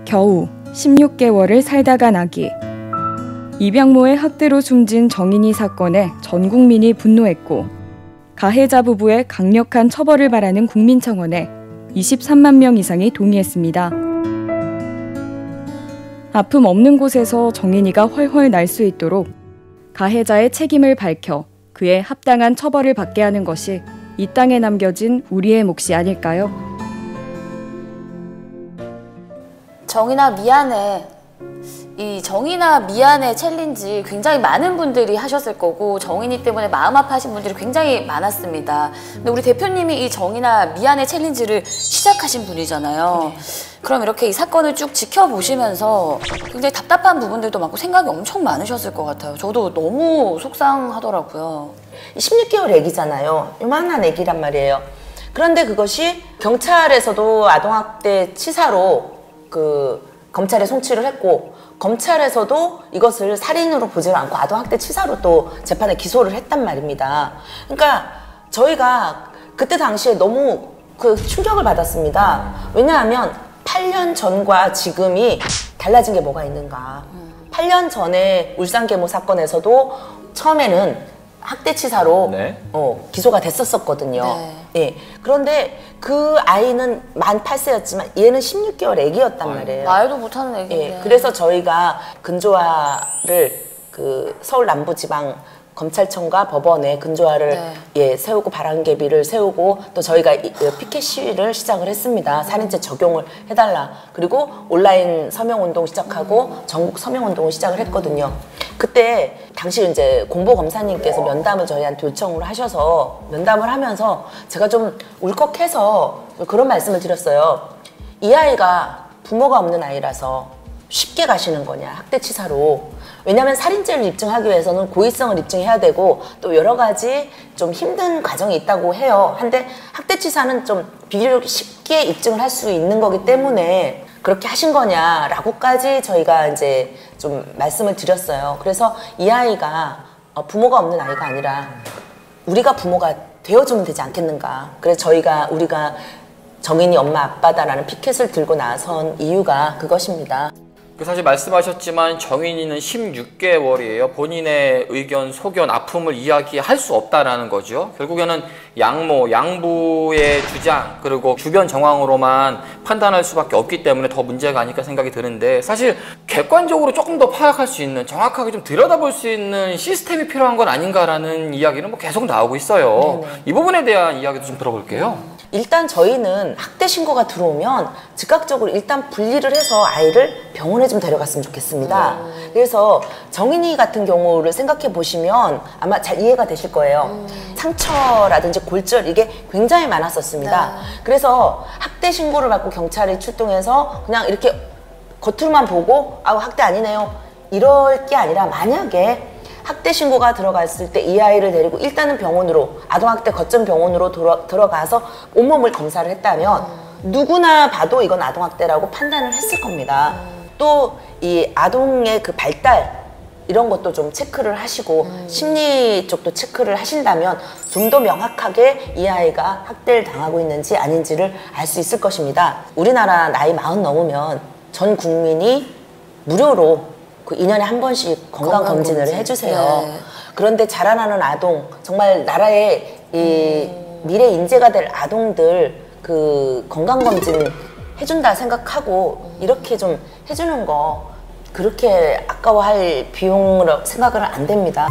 겨우 16개월을 살다가 나기. 이병모의 학대로 숨진 정인이 사건에 전 국민이 분노했고 가해자 부부의 강력한 처벌을 바라는 국민청원에 23만 명 이상이 동의했습니다. 아픔 없는 곳에서 정인이가 훨훨 날 수 있도록 가해자의 책임을 밝혀 그의 합당한 처벌을 받게 하는 것이 이 땅에 남겨진 우리의 몫이 아닐까요? 정인아 미안해. 이 정인아 미안해 챌린지 굉장히 많은 분들이 하셨을 거고 정인이 때문에 마음 아파하신 분들이 굉장히 많았습니다. 근데 우리 대표님이 이 정인아 미안해 챌린지를 시작하신 분이잖아요. 그럼 이렇게 이 사건을 쭉 지켜보시면서 굉장히 답답한 부분들도 많고 생각이 엄청 많으셨을 것 같아요. 저도 너무 속상하더라고요. 16개월 애기잖아요. 요만한 애기란 말이에요. 그런데 그것이 경찰에서도 아동학대 치사로 검찰에 송치를 했고 검찰에서도 이것을 살인으로 보지 않고 아동학대 치사로 또 재판에 기소를 했단 말입니다. 그러니까 저희가 그때 당시에 너무 충격을 받았습니다. 왜냐하면 8년 전과 지금이 달라진 게 뭐가 있는가. 8년 전에 울산계모 사건에서도 처음에는 학대치사로 네. 기소가 됐었거든요. 네. 예. 그런데 그 아이는 만 8세였지만 얘는 16개월 애기였단 말이에요. 말도 못하는 애기인데. 예. 그래서 저희가 근조화를 서울 남부지방 검찰청과 법원에 근조화를 세우고 바람개비를 세우고 또 저희가 피켓 시위를 시작을 했습니다. 살인죄 적용을 해달라. 그리고 온라인 서명운동 시작하고 전국 서명운동을 시작을 했거든요. 그때 당시 이제 공보검사님께서 면담을 저희한테 요청을 하셔서 면담을 하면서 제가 좀 울컥해서 그런 말씀을 드렸어요. 이 아이가 부모가 없는 아이라서 쉽게 가시는 거냐, 학대치사로. 왜냐하면 살인죄를 입증하기 위해서는 고의성을 입증해야 되고 또 여러 가지 좀 힘든 과정이 있다고 해요. 한데 학대치사는 좀 비교적 쉽게 입증을 할 수 있는 거기 때문에 그렇게 하신 거냐라고까지 저희가 이제 좀 말씀을 드렸어요. 그래서 이 아이가 부모가 없는 아이가 아니라 우리가 부모가 되어주면 되지 않겠는가. 그래서 우리가 정인이 엄마 아빠다라는 피켓을 들고 나선 이유가 그것입니다. 사실 말씀하셨지만 정인이는 16개월이에요. 본인의 의견, 소견, 아픔을 이야기할 수 없다라는 거죠. 결국에는 양부의 주장 그리고 주변 정황으로만 판단할 수밖에 없기 때문에 더 문제가 아닐까 생각이 드는데 사실 객관적으로 조금 더 파악할 수 있는 정확하게 좀 들여다볼 수 있는 시스템이 필요한 건 아닌가라는 이야기는 계속 나오고 있어요. 네네. 이 부분에 대한 이야기도 좀 들어볼게요. 일단 저희는 학대 신고가 들어오면 즉각적으로 일단 분리를 해서 아이를 병원에 좀 데려갔으면 좋겠습니다. 그래서 정인이 같은 경우를 생각해 보시면 아마 잘 이해가 되실 거예요. 상처라든지 골절 이게 굉장히 많았었습니다. 그래서 학대 신고를 받고 경찰이 출동해서 그냥 이렇게 겉으로만 보고 학대 아니네요 이럴 게 아니라 만약에 학대 신고가 들어갔을 때 이 아이를 데리고 일단은 병원으로 아동학대 거점 병원으로 들어가서 온몸을 검사를 했다면 누구나 봐도 이건 아동학대라고 판단을 했을 겁니다. 또 이 아동의 그 발달 이런 것도 좀 체크를 하시고 심리 쪽도 체크를 하신다면 좀 더 명확하게 이 아이가 학대를 당하고 있는지 아닌지를 알 수 있을 것입니다. 우리나라 나이 40 넘으면 전 국민이 무료로 2년에 한 번씩 건강검진을 해주세요. 네. 그런데 자라나는 아동, 정말 나라의 이 미래 인재가 될 아동들 건강검진 해준다 생각하고 이렇게 좀 해주는 거 그렇게 아까워할 비용으로 생각을 안 됩니다.